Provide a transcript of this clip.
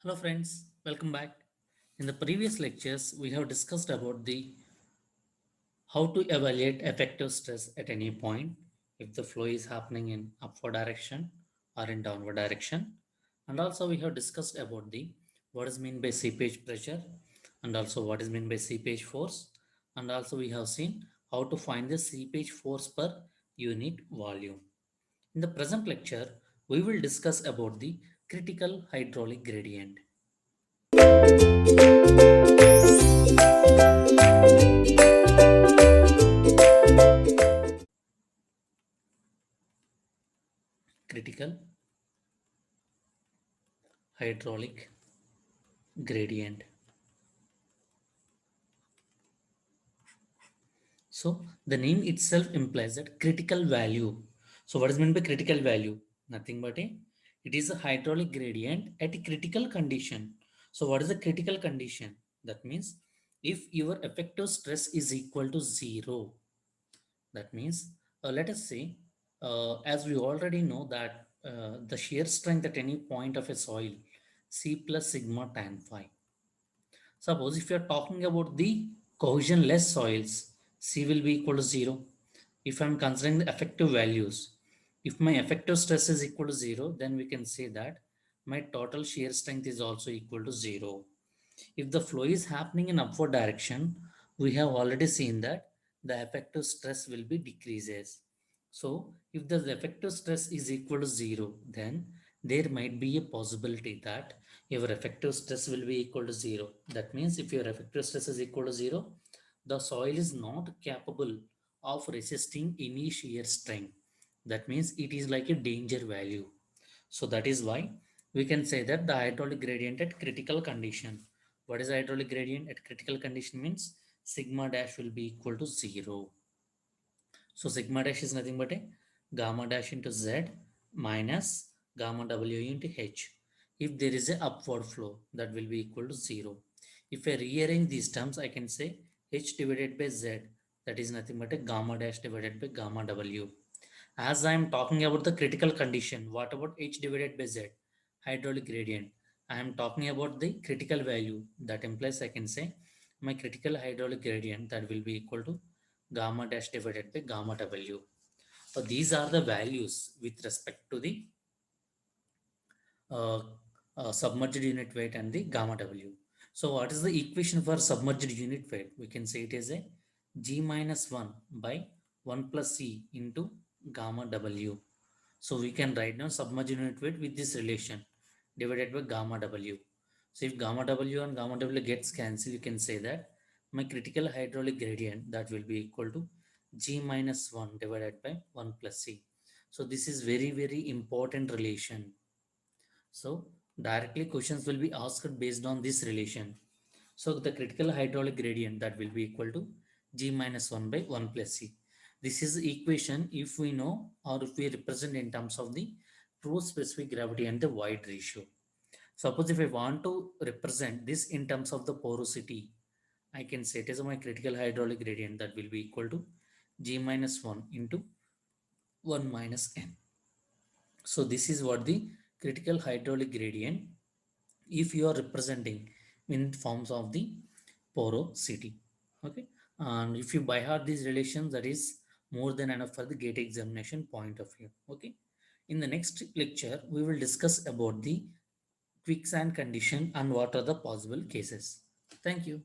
Hello friends, welcome back. In the previous lectures, we have discussed about the how to evaluate effective stress at any point if the flow is happening in upward direction or in downward direction. And also we have discussed about the what is meant by seepage pressure and also what is meant by seepage force. And also we have seen how to find the seepage force per unit volume. In the present lecture, we will discuss about the critical hydraulic gradient. Critical hydraulic gradient. So the name itself implies that critical value. So what is meant by critical value? Nothing but it is a hydraulic gradient at a critical condition. So what is the critical condition? That means if your effective stress is equal to zero, that means let us say as we already know that the shear strength at any point of a soil C plus sigma tan phi. Suppose if you are talking about the cohesion-less soils, C will be equal to 0. If I'm considering the effective values, if my effective stress is equal to 0, then we can say that my total shear strength is also equal to 0. If the flow is happening in upward direction, we have already seen that the effective stress will be decreases. So if the effective stress is equal to 0, then there might be a possibility that your effective stress will be equal to 0. That means if your effective stress is equal to 0, the soil is not capable of resisting any shear strength. That means it is like a danger value. So that is why we can say that the hydraulic gradient at critical condition. What is the hydraulic gradient at critical condition means sigma dash will be equal to 0. So sigma dash is nothing but a gamma dash into Z minus gamma W into H. If there is a upward flow, that will be equal to 0. If I rearrange these terms, I can say H divided by Z, that is nothing but a gamma dash divided by gamma W. As I am talking about the critical condition, what about H divided by Z? Hydraulic gradient. I am talking about the critical value. That implies I can say my critical hydraulic gradient that will be equal to gamma dash divided by gamma W. So these are the values with respect to the uh, submerged unit weight and the gamma W. So what is the equation for submerged unit weight? We can say it is a G minus 1 by 1 plus C into gamma W. So we can write down submerged unit weight with this relation divided by gamma W. So if gamma W and gamma W gets cancelled, you can say that my critical hydraulic gradient that will be equal to G minus 1 divided by 1 plus C. So this is very important relation. So directly questions will be asked based on this relation. So the critical hydraulic gradient that will be equal to G minus 1 by 1 plus C. This is the equation if we know or if we represent in terms of the true specific gravity and the void ratio. Suppose if I want to represent this in terms of the porosity, I can say it is my critical hydraulic gradient that will be equal to G minus 1 into 1 minus N. So this is what the critical hydraulic gradient if you are representing in forms of the porosity. Okay, and if you by heart these relations, that is more than enough for the gate examination point of view. Okay, in the next lecture we will discuss about the quicksand condition and what are the possible cases. Thank you.